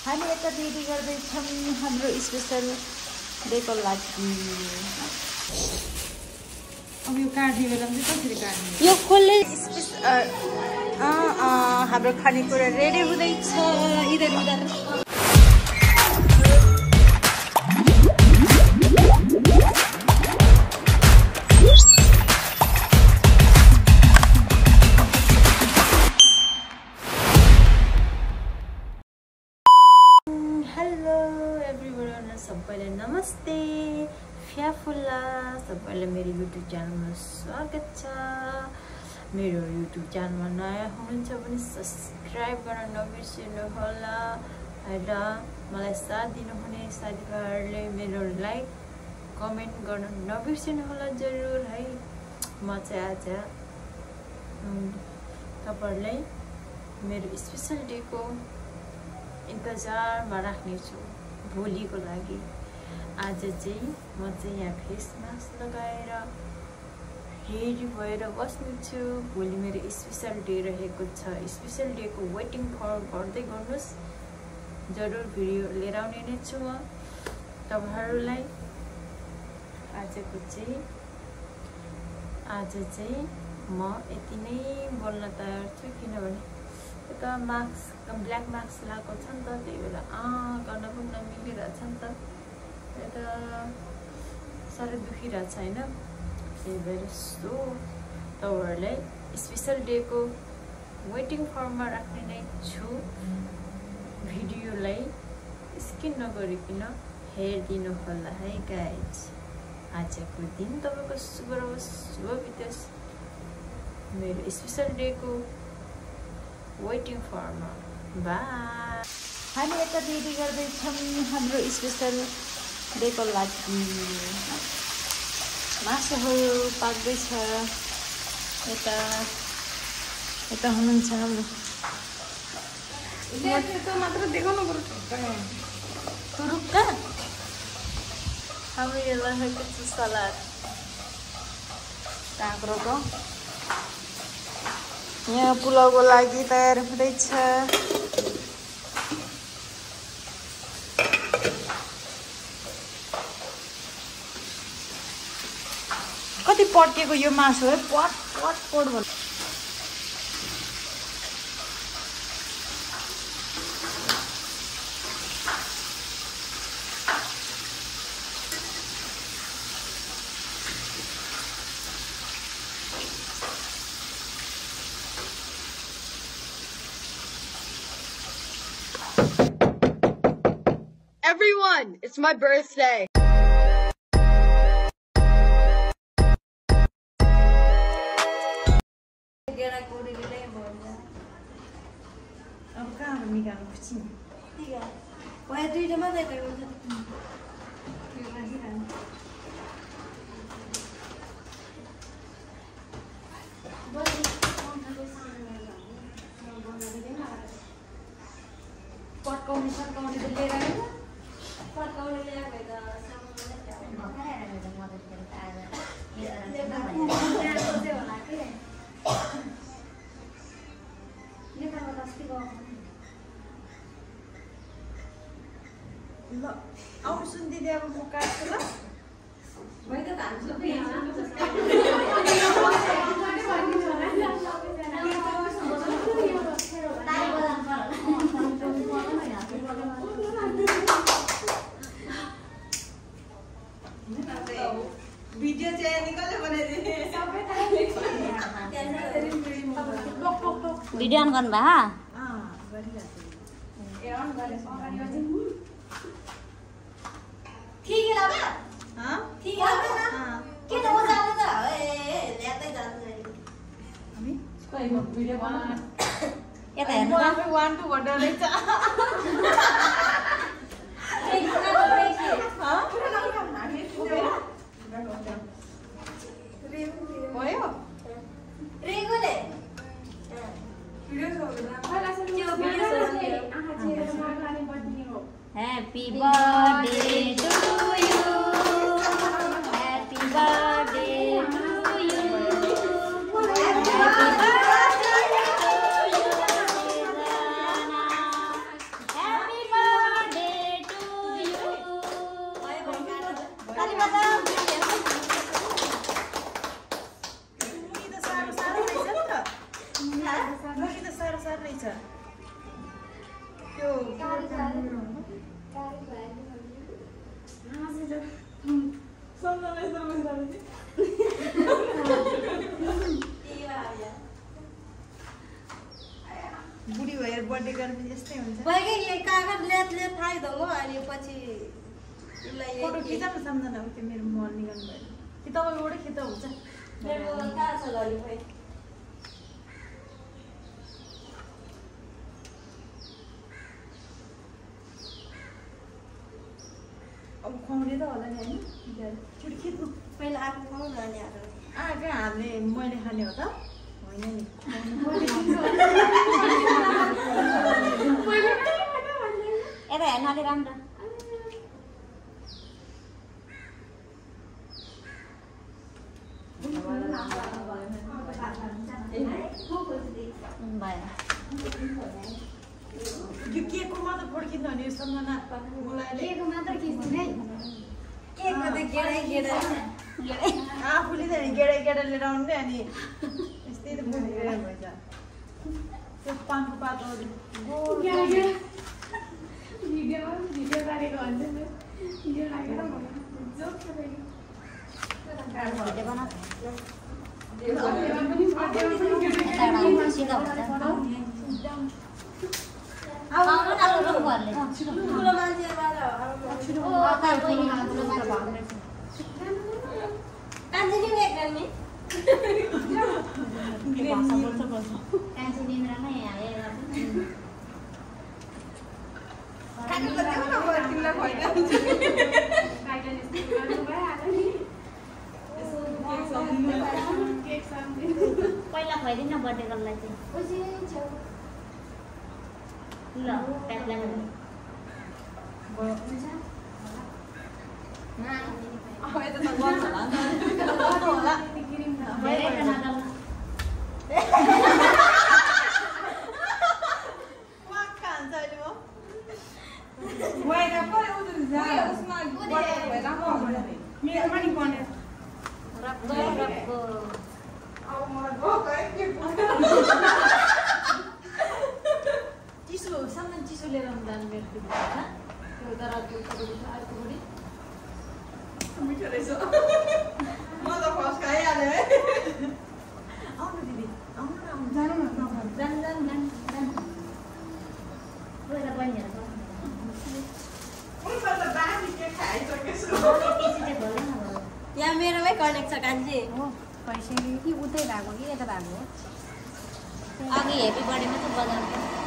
हामी यता रेडी गर्दैछौँ हाम्रो स्पेसल डेको लागि। अब यो काट्ने बेला चाहिँ कसरी काट्ने? यो खोल्ने हाम्रो खानेकुरा रेडी हुँदैछ। इधर उधर सबैलाई नमस्ते फ्याफुल्ला। सबैलाई मेरो युट्युब च्यानलमा स्वागत छ। मेरो युट्युब च्यानलमा नयाँ हुनुहुन्छ भने सब्सक्राइब गर्न नबिर्सिनु होला र मलाई साथ दिनुहुने साथीभाइहरूले मेरो लाइक कमेन्ट गर्न नबिर्सिनु होला जरुर है। म चाहिँ आज तपाईहरुलाई मेरो स्पेसल डेको इन्तजारमा राख्नेछु भोलिको लागि। आज चाहिँ म चाहिँ यहाँ फेस मास्क लगाएर रेडी भएर बस्नु छु। भोलि मेरो स्पेसल डे रहेको छ। स्पेसल डेको वेटिङ फर गर्दै गर्नुहोस्। जरुर भिडियो लिएर आउने नै छु म तपाईहरुलाई। आज चाहिँ म यति नै बोल्न तयार छु किनभने यता मास्क ब्ल्याक मास्क लगाएको छ नि त, त्यही भएर गर्न पनि नमिलिरहेछ नि त, यता साह्रै दुखिरहेछ होइन। त्यही भएर सो तपाईँहरूलाई स्पेसल डेको वेटिङ फर्ममा राख्ने नै छु। भिडियोलाई स्किप नगरिकन हेरिदिनु होला है गाइज। आजको दिन तपाईँको शुभ रहोस्, शुभ बितोस्। मेरो स्पेसल डेको वेटिङ फरमा बाई। हामी यता रेडी गर्दैछौँ हाम्रो स्पेसल डेको लागि। मासुहरू पाक्दैछ। यता हुनुहुन्छ हाम्रो मात्र देखाउनु पर्छ तुरुक्का। हाम्रो यो रहेको छ सलाद काँक्रोको। यहाँ पुलाउको लागि तयार हुँदैछ। कति पड्केको यो मासु है, पट पट पट भन्नु। Everyone, it's my birthday. अब कहाँ निकाल्नु पर्छ नि? दुईटा मात्रै पड्काउने सड्काउने त लिएर आएन। ल आउनु सुन दिदी, अब म काट्छु ल। भिडियो चाहिँ निकाल्यो भने भिडियो अन गर्नु भए यता हेर्नु त 1 2 भन्दै रहेछ। भयो रेगुले Happy birthday to you. Happy birthday to you. Happy birthday to you, Happy birthday. गरेपछि यस्तै हुन्छ भएकै यो कागज लेत थाइ दङो अनि पछि उसलाई फोटो खिच्न सम्झना हो त्यो मेरो मल निकाल्नु भयो कि तपाईँकोबाटै खिच्दा हुन्छ मेरो कहाँ छ गरी खोइ अब खुवाउने त होला नि होइन छिटो खिच्नु पहिला आफ्नो खाउँ न अनि कहाँ हाल्ने मैले खाने हो त होइन नि यता हेर्न अलि राम्रो यो केकको मात्र फोटो खिच्नु भने यो सम्झना केकको मात्र खिच्नु है केकको त गेडै आफूले त गेडा लिएर आउने अनि यस्तै त बोकेर भएछ त्यो पानको पातहरू भिडियो गरेको हुन्छ नि भिडियो लागेर पहिला खुवाइदिनु न बर्थडे गर्नलाई चाहिँ ल प्याकलाई चिसो लिएर जानु मेरो मिठो रहेछ म त फर्स्ट खाइहालेँ है आउनु दिदी आउनु न जानु न यहाँ मेरोमै कनेक्ट छ कान्छी पैसा कि उतै भएको कि यता भएको अघि हेप्पी बर्थडेमा चाहिँ बजाएको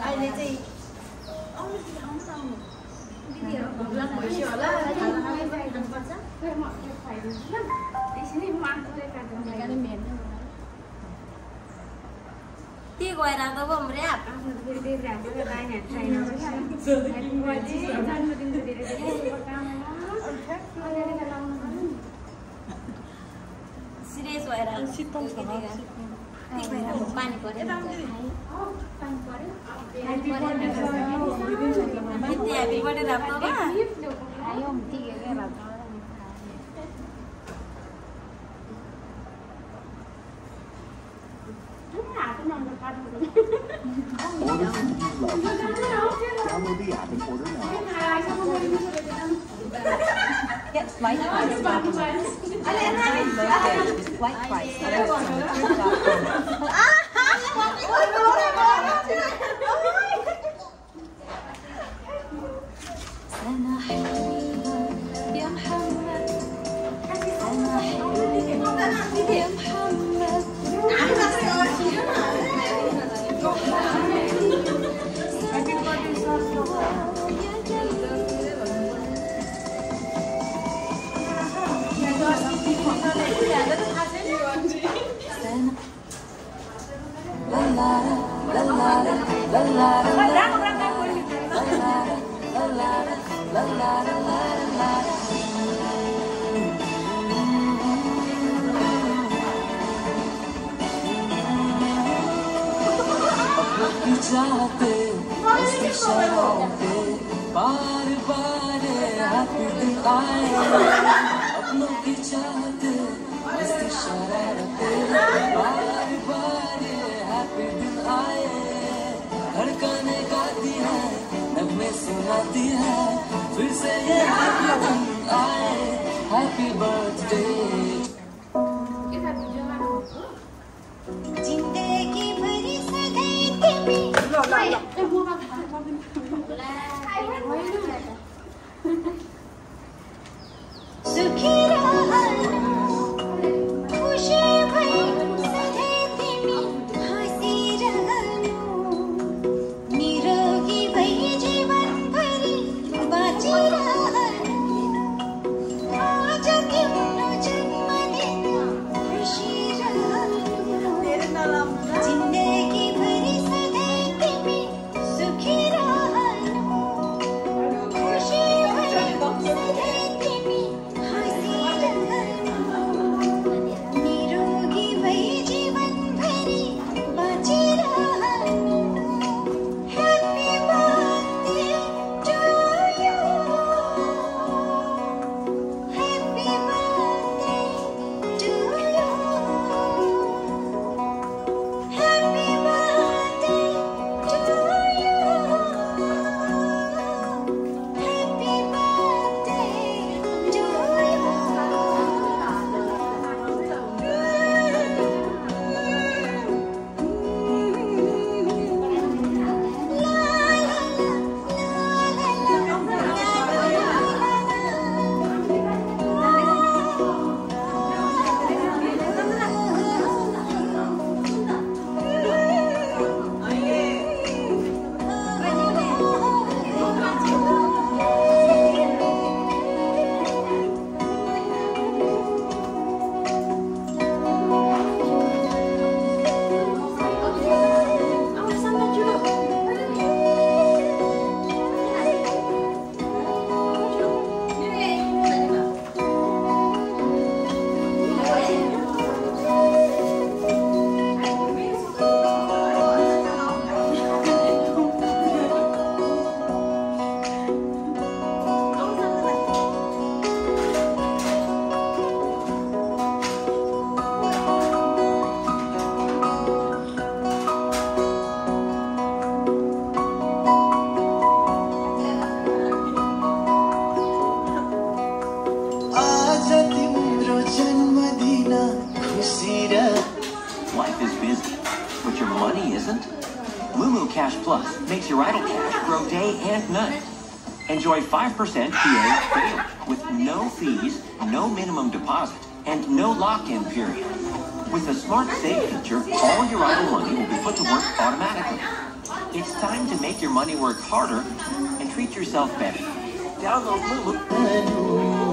अहिले चाहिँ आउनु दिदी आउनु भोग्लाम भइसक्यो होला के गएर आउँदा पो ऱ्याप सिरियस भएर पानी पर्यो ह्याप्पी बर्थडे राम्रो Download the app and order now. Get White Price. White Price. أنا حبيبها يا محمد أنا حبيبها يا محمد चाहते मस्ती शरारते बार बार हैप्पी दिन आए अपनों की चाहते मस्ती शरारते बार बार हैप्पी दिन आए धड़कने गाती है नगमे सुनाती है फिर से ये हैप्पी दिन आए हैप्पी बर्थडे जिंदगी भरी सदैव Life is busy, but your money isn't? Lumu Cash Plus makes your idle cash grow day and night. Enjoy 5% PA daily with no fees, no minimum deposit, and no lock-in period. With the Smart Save feature, all your idle money will be put to work automatically. It's time to make your money work harder and treat yourself better. Download Lumu.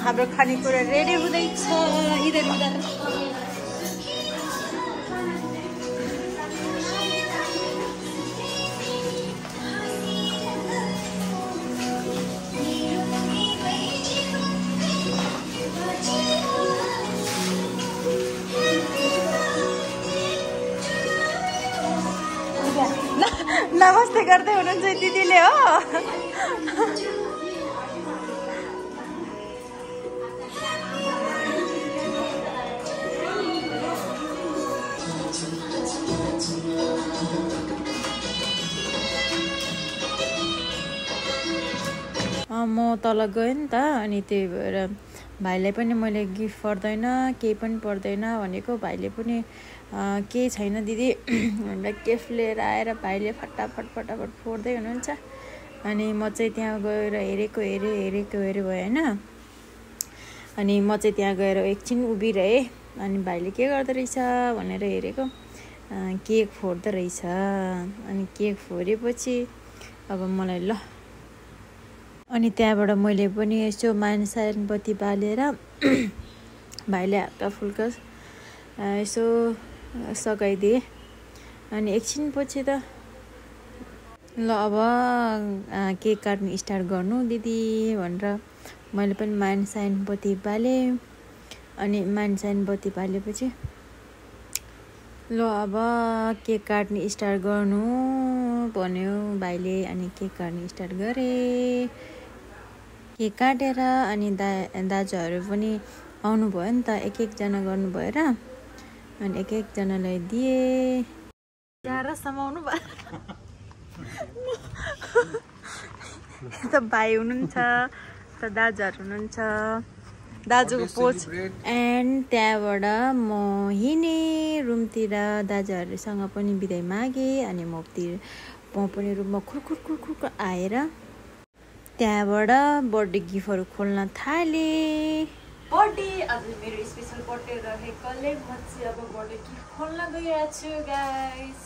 हाम्रो खानेकुरा ready हुँदैछ इधर उधर नमस्ते गर्दै हुनुहुन्छ दिदीले हो म तल गएँ नि त अनि त्यही भएर भाइलाई पनि मैले गिफ्ट पर्दैन केही पनि पर्दैन भनेको भाइले पनि केही छैन दिदी हामीलाई गिफ्ट लिएर आएर भाइले फटाफट फोड्दै हुनुहुन्छ अनि म चाहिँ त्यहाँ गएर हेरेको हेरे भयो हैन अनि म चाहिँ त्यहाँ गएर एकछिन उभिरहेँ अनि भाइले के गर्दै रहेछ भनेर हेरेको केक फोड्दै रहेछ अनि केक फोडेपछि अब मलाई ल अनि त्यहाँबाट मैले पनि यसो मानसायन बत्ती बालेर भाइले हल्का फुल्का यसो सघाइदिए अनि एकछिन पछि त ल अब केक काट्नु स्टार्ट गर्नु दिदी भनेर मैले पनि मानसायन बत्ती बाले अनि मानसायन बत्ती बालेपछि ल अब केक काट्ने स्टार्ट गर्नु भन्यो भाइले अनि केक काट्ने स्टार्ट गरे केक काटेर अनि दाजुहरू पनि आउनु भयो नि त एक जना गर्नु भएर अनि एक जनालाई दिए जारा समाउनु भयो त भाइ हुनुहुन्छ त दाजुहरू हुनुहुन्छ दाजुको पोज एन्ड त्यहाँबाट म हिँडे रुमतिर दाजुहरूसँग पनि बिदाई मागे अनि म पनि रुममा खुरखुर आएर त्यहाँबाट बर्थडे गिफ्टहरू खोल्न थाले बर्थडे आज मेरो स्पेशल बर्थडे रहेकोले म चाहिँ अब बर्थडे गिफ्ट खोल्न गइरहेको छु गाइस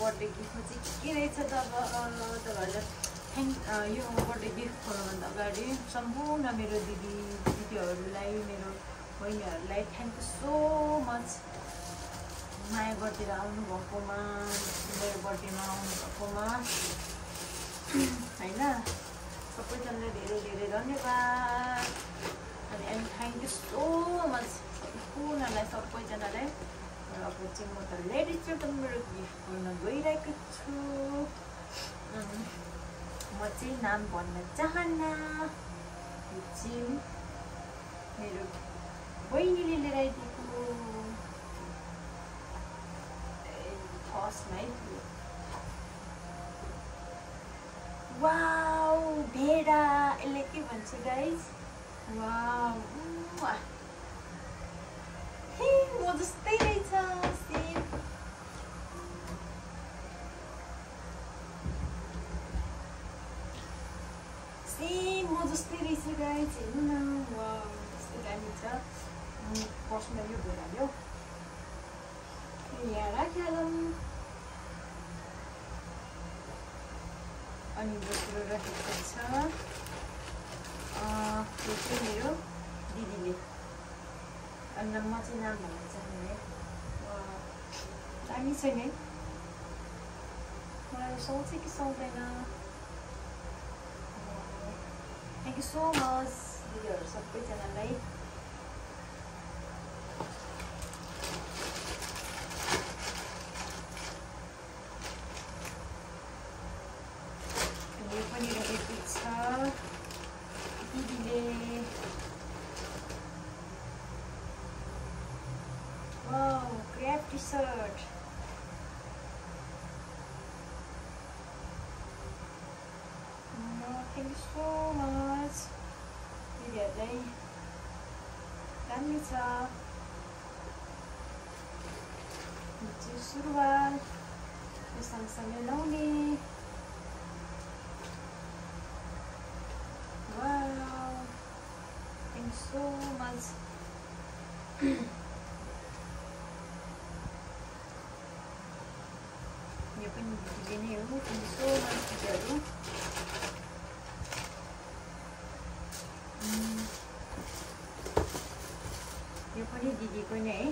बर्थडे गिफ्ट चाहिँ के रहेछ त अब तपाईँहरूलाई यो बर्थडे गिफ्ट खोल्नुभन्दा अगाडि सम्पूर्ण मेरो दिदीहरूलाई मेरो बहिनीहरूलाई थ्याङ्क यू सो मच माया गरेर आउनुभएकोमा मेरो बर्थडेमा आउनुभएकोमा होइन सबैजनालाई धेरै धन्यवाद and thank you so much सम्पूर्णलाई सबैजनालाई अब चाहिँ म त लेडिजबाट मेरो गिफ्ट गर्न गइरहेको छु म चाहिँ नाम भन्न चाहन्न यो चाहिँ मेरो बहिनीले लिएर आइदिएको फर्स्टमै वाउ भेडा यसले के भन्छ गाइज वाउ हे म जस्तै रहेछ सेम म जस्तै रहेछ गाइस हेर्नु न वाउ कस्तो दामी छ पर्समा यो भइहाल्यो यहाँ राखिहालौँ अनि दोस्रो रहेको छ यो चाहिँ मेरो दिदीले अन्त म चाहिँ नाम भन्न चाहन्छु दामी छ नि मलाई सुहाउँछ कि सुहाउँदैन थ्याङ्क यू सो मच दिदीहरू सबैजनालाई यो पनि रहेको छ दिदीले wow crop T shirt thank you so much दिदीहरूलाई दामी छ सुरुवाल यो सँगसँगै लाउने wow thank you so much यो पनि दिदीले नै हो थ्याङ्क यू सो मच दिदीहरू यो पनि दिदीको नै है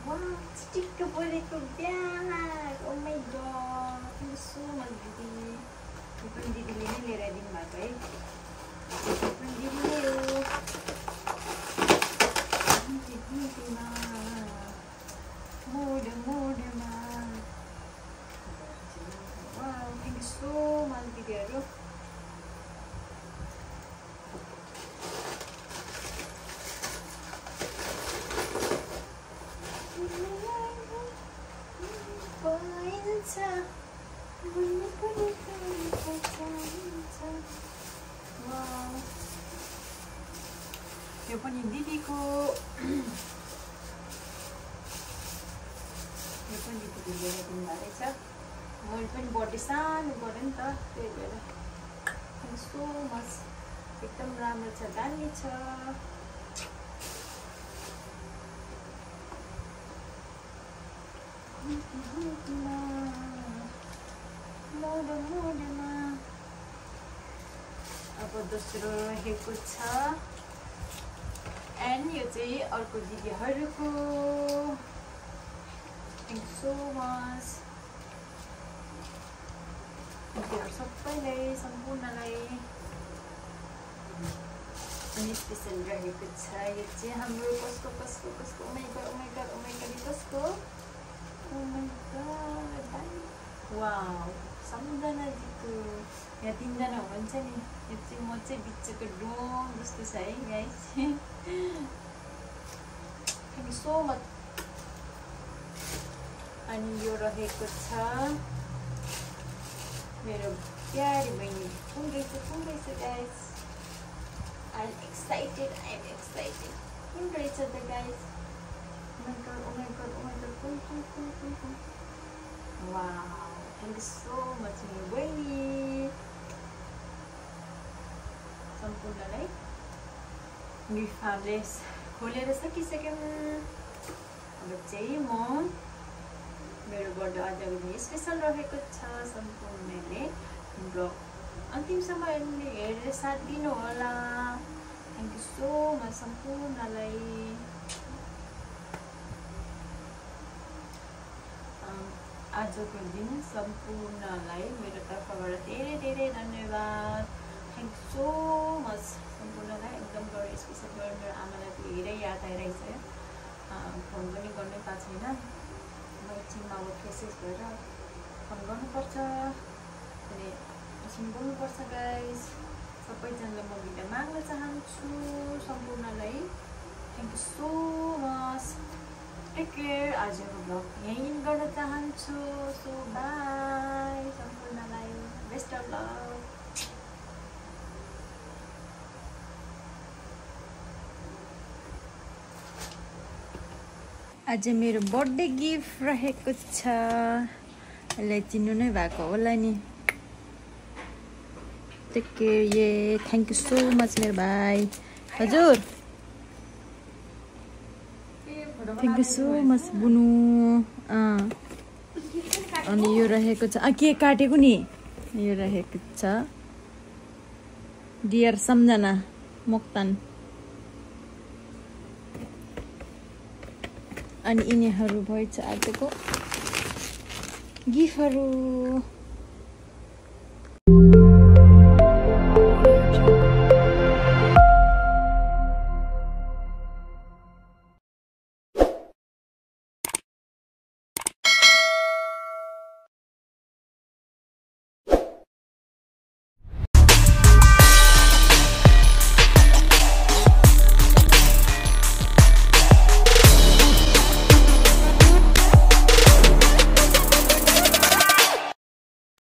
वाउ स्टिक्क परेको bag oh my God thank you so much दिदी यो पनि दिदीले नै लिएर आइदिनु भएको है यो पनि दिदीले हो दिदीमा मोडमा wow thank you so much दिदीहरू यो पनि दिदीको यो पनि दिदीले लिएर दिनुभएको रहेछ मैले पनि बर्थडे सानो गरेँ नि त त्यही भएर थ्याङ्क सो मच एकदम राम्रो छ दामी छ अब दोस्रो रहेको छ एन्ड यो चाहिँ अर्को दिदीहरूको थ्याङ्क सो मच दिदीहरू सबैलाई सम्पूर्णलाई अनि स्पेसल रहेको छ यो चाहिँ हाम्रो कसको कसको वाउ सम्झनाजीको यहाँ तीनजना हुनुहुन्छ नि यो चाहिँ म चाहिँ बिचको डोम जस्तो छ है guys thank you so much अनि यो रहेको छ मेरो प्यारी बहिनी कुन रहेछ गाइस आई एम एक्साइटेड कुन रहेछ त guys oh my god wow thank you so much मेरो बहिनी सम्पूर्णलाई गिफ्ट हामीले खोलेर सकिसक्यौँ अब चाहिँ म मेरो बर्थडे अझ पनि स्पेसल रहेको छ सम्पूर्णले ब्लग अन्तिमसम्म हेरेर साथ दिनु होला थ्याङ्क यू सो मच सम्पूर्णलाई आजको दिन सम्पूर्णलाई मेरो तर्फबाट धेरै धेरै धन्यवाद थ्याङ्क यू सो मच सम्पूर्णलाई एकदम गरेर स्पेसल गरेर मेरो आमालाई धेरै याद आइरहेछ फोन पनि गर्नै पाएको छैन म एकछिनमा अब फ्रेसेस भएर फोन गर्नुपर्छ अनि एकछिन बोल्नुपर्छ गाइस सबैजनालाई म बिदा माग्न चाहन्छु सम्पूर्णलाई thank you so much take care आजको ब्लग यहीँ गर्न चाहन्छु सो बाई सम्पूर्णलाई बेस्ट अफ लक आज मेरो बर्थडे गिफ्ट रहेको छ। यसलाई चिन्नु नै भएको होला नि। Take care. ये थ्याङ्क यू सो मच मेरो भाइ। हजुर थ्याङ्क यू सो मच बुनु। अनि यो रहेको छ केक काटेको नि। यो रहेको छ डियर सम्झना मोक्तान। अनि यिनीहरू भएछ आजको गिफ्टहरू।